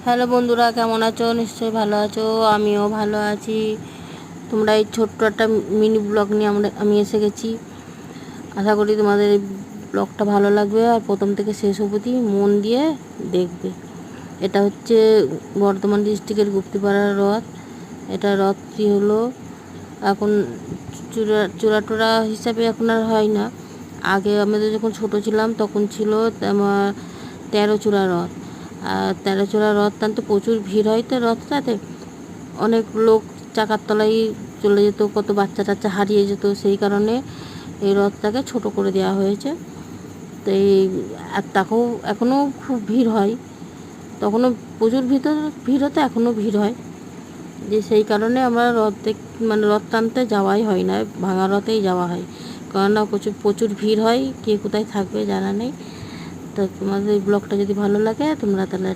Hello বন্ধুরা, কেমন আছো? নিশ্চয়ই ভালো আছো, আমিও ভালো আছি। তোমরা এই ছোট্ট একটা মিনি ব্লগ নিয়ে আমি এসে গেছি। আশা করি তোমাদের এই ব্লগটা ভালো লাগবে আর প্রথম থেকে শেষ অবধি মন দিয়ে দেখবে। এটা হচ্ছে বর্ধমান ডিস্ট্রিক্টের গুপ্তিপাড়ার রথ। এটা রথটি হলো এখন চূড়াটোড়া হিসাবে এখন আর হয় না। আগে আমাদের যখন ছোট ছিলাম তখন ছিল 13 চূড়া রথ। আর 13 চূড়া রথ টানতে প্রচুর ভিড় হয়, তো রথটাতে অনেক লোক চাকার তলায় চলে যেত, কত বাচ্চা টাচ্চা হারিয়ে যেত। সেই কারণে এই রথটাকে ছোট করে দেওয়া হয়েছে। তো এই এখনও খুব ভিড় হয়, তখনও প্রচুর ভিড় হতো, এখনও ভিড় হয়। যে সেই কারণে আমরা রথ টানতে যাওয়াই হয় না, ভাঙা রথেই যাওয়া হয়। কেননা প্রচুর ভিড় হয়, কে কোথায় থাকবে জানা নেই। তো তোমাদের এই ব্লগটা যদি ভালো লাগে তোমরা তাহলে